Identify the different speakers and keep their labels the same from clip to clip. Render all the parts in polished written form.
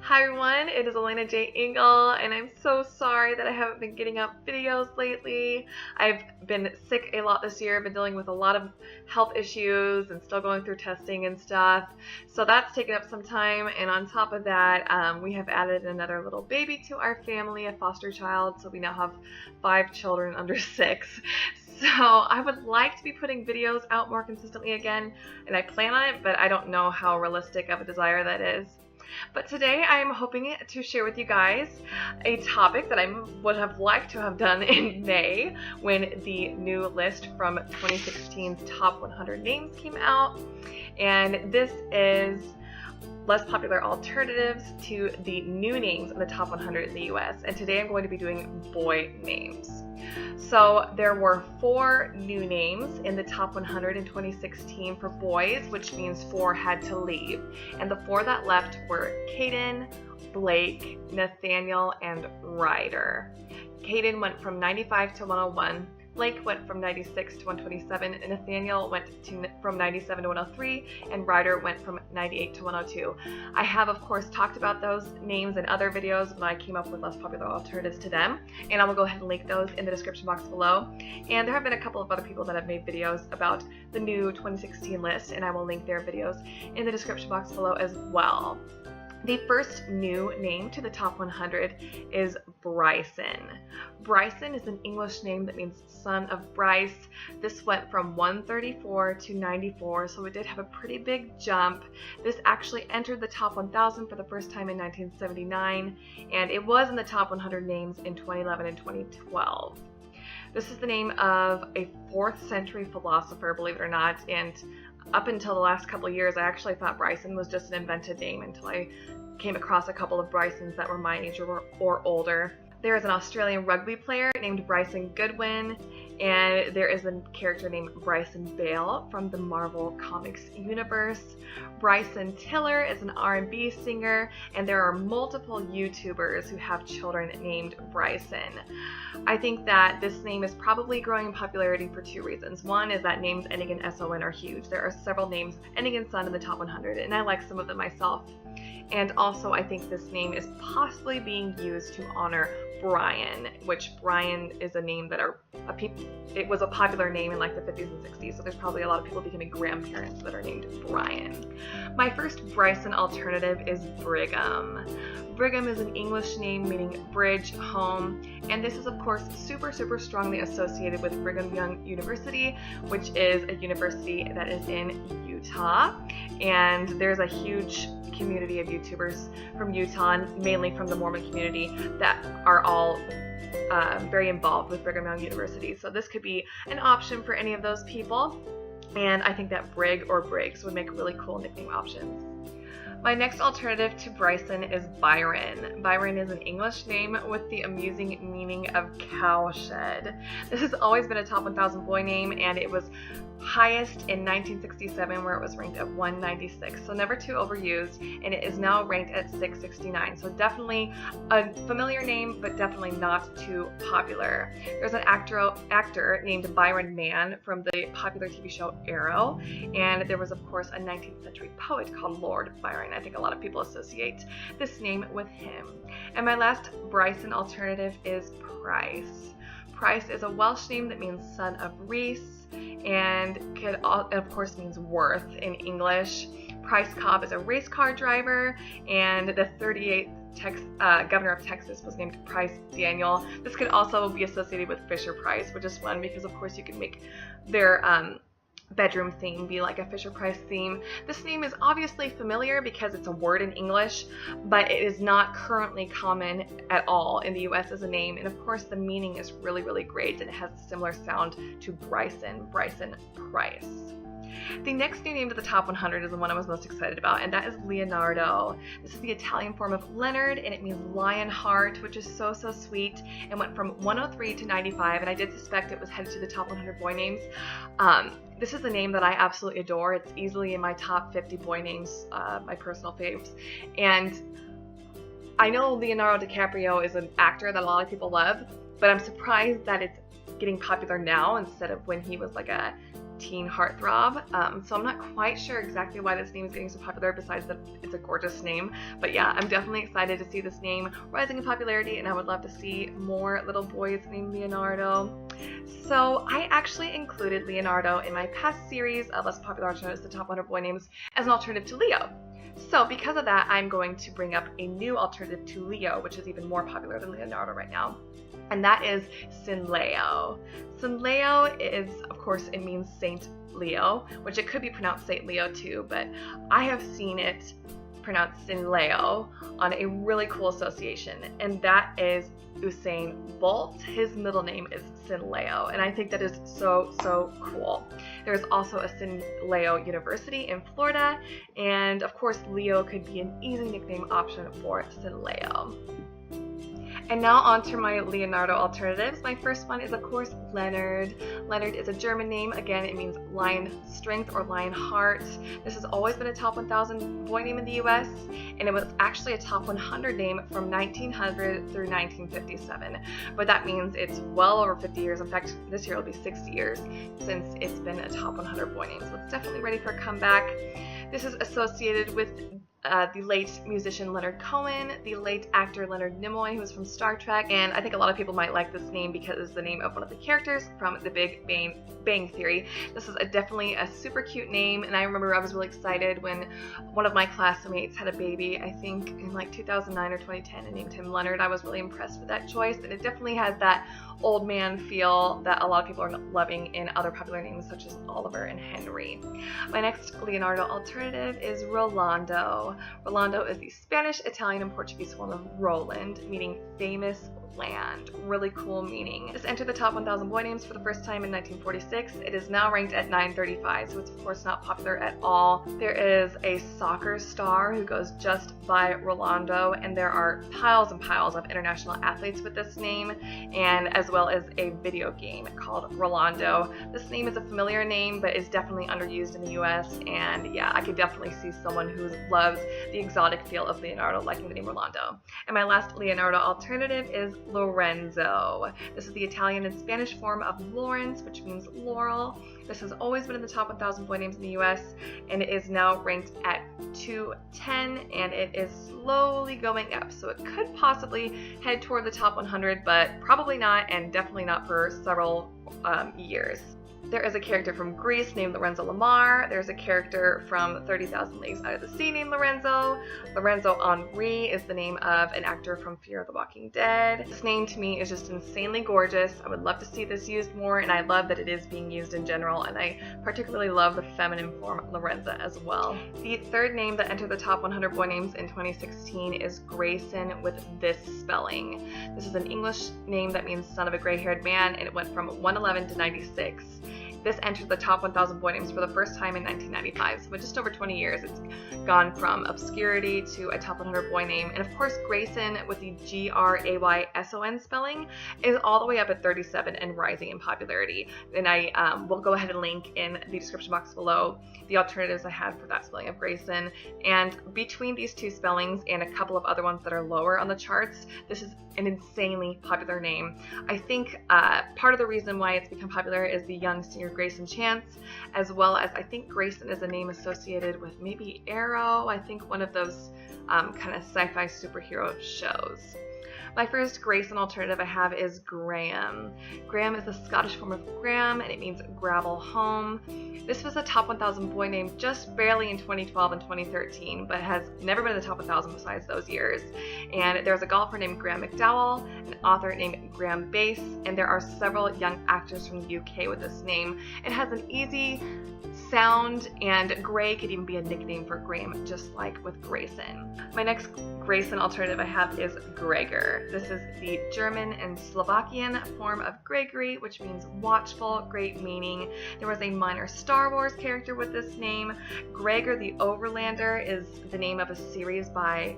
Speaker 1: Hi everyone, it is Elena J. Engel, and I'm so sorry that I haven't been getting up videos lately. I've been sick a lot this year. I've been dealing with a lot of health issues and still going through testing and stuff. So that's taken up some time, and on top of that, we have added another little baby to our family, a foster child, so we now have 5 children under 6. So I would like to be putting videos out more consistently again, and I plan on it, but I don't know how realistic of a desire that is. But today I am hoping to share with you guys a topic that I would have liked to have done in May when the new list from 2016's top 100 names came out. And this is less popular alternatives to the new names in the top 100 in the US. And today I'm going to be doing boy names. So there were 4 new names in the top 100 in 2016 for boys, which means 4 had to leave. And the 4 that left were Kayden, Blake, Nathaniel, and Ryder. Kayden went from 95 to 101. Blake went from 96 to 127, and Nathaniel went from 97 to 103, and Ryder went from 98 to 102. I have, of course, talked about those names in other videos when I came up with less popular alternatives to them, and I will go ahead and link those in the description box below. And there have been a couple of other people that have made videos about the new 2016 list, and I will link their videos in the description box below as well. The first new name to the top 100 is BRYSON. BRYSON is an English name that means son of Bryce. This went from 134 to 94, so it did have a pretty big jump. This actually entered the top 1,000 for the first time in 1979, and it was in the top 100 names in 2011 and 2012. This is the name of a 4th century philosopher, believe it or not, and up until the last couple of years, I actually thought BRYSON was just an invented name until I came across a couple of Brysons that were my age or older. There is an Australian rugby player named Bryson Goodwin, and there is a character named Bryson Bale from the Marvel Comics universe. Bryson Tiller is an R&B singer, and there are multiple YouTubers who have children named Bryson. I think that this name is probably growing in popularity for 2 reasons. One is that names ending in SON are huge. There are several names ending in son in the top 100, and I like some of them myself. And also, I think this name is possibly being used to honor Brian, which Brian is a name that it was a popular name in like the 50s and 60s, so there's probably a lot of people becoming grandparents that are named Brian. My first BRYSON alternative is BRIGHAM. BRIGHAM is an English name meaning bridge, home, and this is of course super strongly associated with Brigham Young University, which is a university that is in Utah, and there's a huge community of YouTubers from Utah, and mainly from the Mormon community, that are all very involved with Brigham Young University. So this could be an option for any of those people, and I think that Brig or Briggs would make really cool nickname options. My next alternative to BRYSON is BYRON. BYRON is an English name with the amusing meaning of cowshed. This has always been a top 1,000 boy name, and it was highest in 1967 where it was ranked at 196, so never too overused, and it is now ranked at 669, so definitely a familiar name, but definitely not too popular. There's an actor named Byron Mann from the popular TV show Arrow, and there was of course a 19th century poet called Lord Byron. I think a lot of people associate this name with him. And my last BRYSON alternative is Price. Price is a Welsh name that means son of Rhys, and of course means worth in English. Price Cobb is a race car driver, and the 38th governor of Texas was named Price Daniel. This could also be associated with Fisher Price, which is fun because of course you can make their bedroom theme be like a Fisher Price theme. This name is obviously familiar because it's a word in English, but it is not currently common at all in the US as a name, and of course the meaning is really great, and it has a similar sound to Bryson Price. The next new name to the top 100 is the one I was most excited about, and that is Leonardo. This is the Italian form of Leonard, and it means lion heart, which is so sweet, and went from 103 to 95, and I did suspect it was headed to the top 100 boy names. This is a name that I absolutely adore. It's easily in my top 50 boy names, my personal faves, and I know Leonardo DiCaprio is an actor that a lot of people love, but I'm surprised that it's getting popular now instead of when he was like a teen heartthrob. So I'm not quite sure exactly why this name is getting so popular, besides that it's a gorgeous name. But yeah, I'm definitely excited to see this name rising in popularity, and I would love to see more little boys named Leonardo. So I actually included Leonardo in my past series of less popular alternatives to top 100 boy names as an alternative to Leo. So because of that, I'm going to bring up a new alternative to Leo, which is even more popular than Leonardo right now. And that is Sinleo. Sinleo is, of course, it means Saint Leo, which it could be pronounced Saint Leo too, but I have seen it pronounced Sinleo on a really cool association, and that is Usain Bolt. His middle name is Sinleo, and I think that is so cool. There's also a Sinleo University in Florida, and of course Leo could be an easy nickname option for Sinleo. And now on to my Leonardo alternatives. My first one is, of course, Leonard. Leonard is a German name. Again, it means lion strength or lion heart. This has always been a top 1,000 boy name in the US, and it was actually a top 100 name from 1900 through 1957. But that means it's well over 50 years. In fact, this year will be 60 years since it's been a top 100 boy name. So it's definitely ready for a comeback. This is associated with the late musician Leonard Cohen, the late actor Leonard Nimoy, who was from Star Trek, and I think a lot of people might like this name because it's the name of one of the characters from The Big Bang Theory. This is definitely a super cute name, and I remember I was really excited when one of my classmates had a baby, I think in like 2009 or 2010, and named him Leonard. I was really impressed with that choice, and it definitely has that old man feel that a lot of people are loving in other popular names such as Oliver and Henry. My next Leonardo alternative is Rolando. Rolando is the Spanish, Italian, and Portuguese form of Roland, meaning famous land. Really cool meaning. This entered the top 1,000 boy names for the first time in 1946. It is now ranked at 935, so it's of course not popular at all. There is a soccer star who goes just by Rolando, and there are piles and piles of international athletes with this name, and as well as a video game called Rolando. This name is a familiar name, but is definitely underused in the US, and yeah, I could definitely see someone who loves the exotic feel of Leonardo liking the name Rolando. And my last Leonardo alternative is Lorenzo. This is the Italian and Spanish form of Lawrence, which means laurel. This has always been in the top 1,000 boy names in the US, and it is now ranked at 210, and it is slowly going up. So it could possibly head toward the top 100, but probably not, and definitely not for several years. There is a character from Greece named Lorenzo Lamar. There's a character from 30,000 Leagues Under the Sea named Lorenzo. Lorenzo Henri is the name of an actor from Fear the Walking Dead. This name to me is just insanely gorgeous. I would love to see this used more, and I love that it is being used in general, and I particularly love the feminine form Lorenza as well. The third name that entered the top 100 boy names in 2016 is Greyson with this spelling. This is an English name that means son of a gray-haired man, and it went from 111 to 96. This entered the top 1,000 boy names for the first time in 1995, so in just over 20 years it's gone from obscurity to a top 100 boy name. And of course Greyson with the Grayson spelling is all the way up at 37 and rising in popularity. And I will go ahead and link in the description box below the alternatives I had for that spelling of Greyson. And between these two spellings and a couple of other ones that are lower on the charts, this is an insanely popular name. I think part of the reason why it's become popular is the young singer Grayson Chance, as well as I think Grayson is a name associated with maybe Arrow, I think one of those kind of sci-fi superhero shows. My first Grayson alternative I have is Graham. Graham is the Scottish form of Graham, and it means gravel home. This was a top 1,000 boy name just barely in 2012 and 2013, but has never been in the top 1,000 besides those years. And there's a golfer named Graham McDowell, an author named Graham Bass, and there are several young actors from the UK with this name. It has an easy sound, and Gray could even be a nickname for Graham, just like with Grayson. My next Grayson alternative I have is Gregor. This is the German and Slovakian form of Gregory, which means watchful, great meaning. There was a minor Star Wars character with this name. Gregor the Overlander is the name of a series by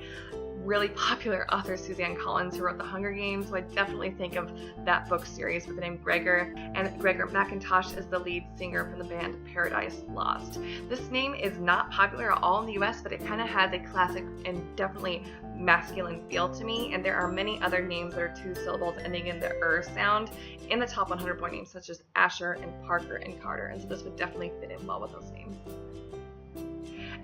Speaker 1: really popular author Suzanne Collins, who wrote The Hunger Games, so I definitely think of that book series with the name Gregor. And Gregor McIntosh is the lead singer from the band Paradise Lost. This name is not popular at all in the US, but it kind of has a classic and definitely masculine feel to me, and there are many other names that are 2 syllables ending in the sound in the top 100 boy names, such as Asher and Parker and Carter, and so this would definitely fit in well with those names.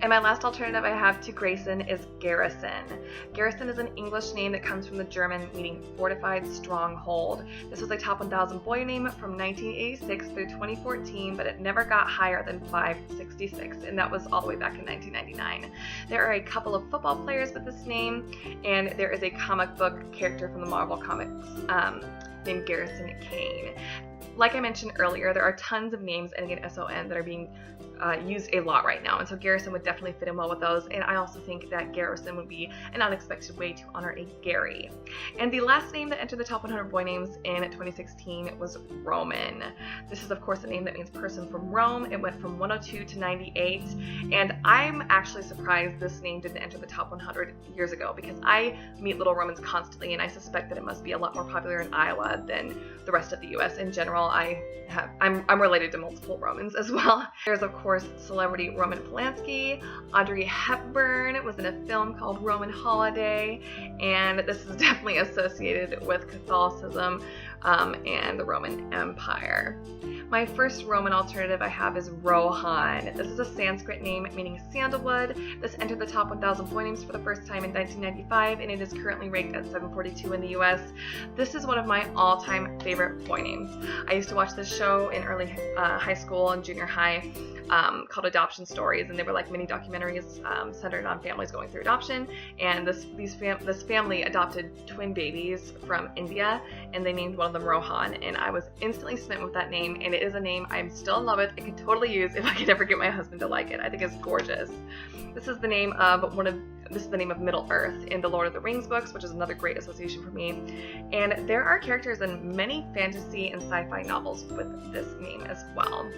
Speaker 1: And my last alternative I have to Greyson is GARRISON. GARRISON is an English name that comes from the German meaning fortified stronghold. This was a top 1,000 boy name from 1986 through 2014, but it never got higher than 566, and that was all the way back in 1999. There are a couple of football players with this name, and there is a comic book character from the Marvel Comics named Garrison Kane. Like I mentioned earlier, there are tons of names ending in SON that are being used a lot right now, and so Garrison would definitely fit in well with those, and I also think that Garrison would be an unexpected way to honor a Gary. And the last name that entered the top 100 boy names in 2016 was Roman. This is of course a name that means person from Rome. It went from 102 to 98, and I'm actually surprised this name didn't enter the top 100 years ago, because I meet little Romans constantly, and I suspect that it must be a lot more popular in Iowa than the rest of the US in general. I'm related to multiple Romans as well. There's of course celebrity Roman Polanski. Audrey Hepburn was in a film called Roman Holiday, and this is definitely associated with Catholicism and the Roman Empire. My first Roman alternative I have is Rohan. This is a Sanskrit name meaning sandalwood. This entered the top 1,000 boy names for the first time in 1995, and it is currently ranked at 742 in the US. This is one of my all-time favorite boy names. I used to watch this show in early high school and junior high called Adoption Stories, and they were like mini documentaries centered on families going through adoption, and this family adopted twin babies from India, and they named one of them Rohan, and I was instantly smitten with that name, and it is a name I'm still in love with. I could totally use if I could ever get my husband to like it. I think it's gorgeous. This is the name of Middle Earth in the Lord of the Rings books, which is another great association for me. And there are characters in many fantasy and sci-fi novels with this name as well.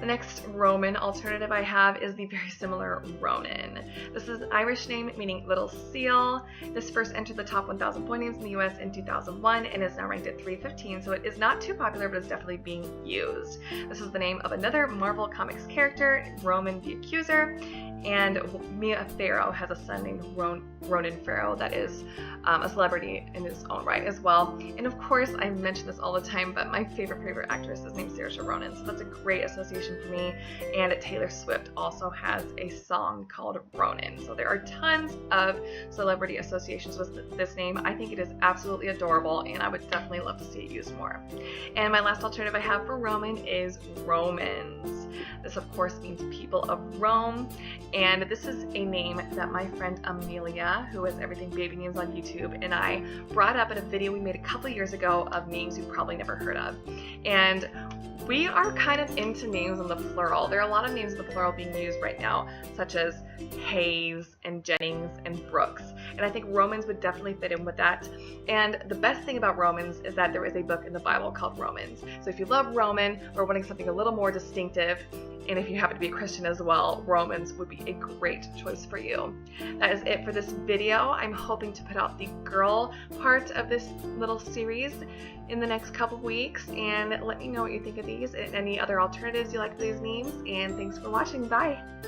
Speaker 1: The next Roman alternative I have is the very similar Ronan. This is an Irish name meaning little seal. This first entered the top 1,000 boy names in the US in 2001 and is now ranked at 315, so it is not too popular, but it's definitely being used. This is the name of another Marvel Comics character, Roman the Accuser, and Mia Farrow has a son named Ronan Farrow that is a celebrity in his own right as well. And of course, I mention this all the time, but my favorite actress is named Saoirse Ronan, so that's a great association for me. And Taylor Swift also has a song called Ronan. So there are tons of celebrity associations with this name. I think it is absolutely adorable, and I would definitely love to see it used more. And my last alternative I have for Roman is Romans. This of course means people of Rome, and this is a name that my friend Amelia, who has Everything Baby Names on YouTube, and I brought up in a video we made a couple years ago of names you've probably never heard of. And we are kind of into names in the plural. There are a lot of names in the plural being used right now, such as Hayes and Jennings and Brooks, and I think Romans would definitely fit in with that. And the best thing about Romans is that there is a book in the Bible called Romans. So if you love Roman or wanting something a little more distinctive, and if you happen to be a Christian as well, Romans would be a great choice for you. That is it for this video. I'm hoping to put out the girl part of this little series in the next couple weeks, and let me know what you think of these and any other alternatives you like for these names. And thanks for watching. Bye!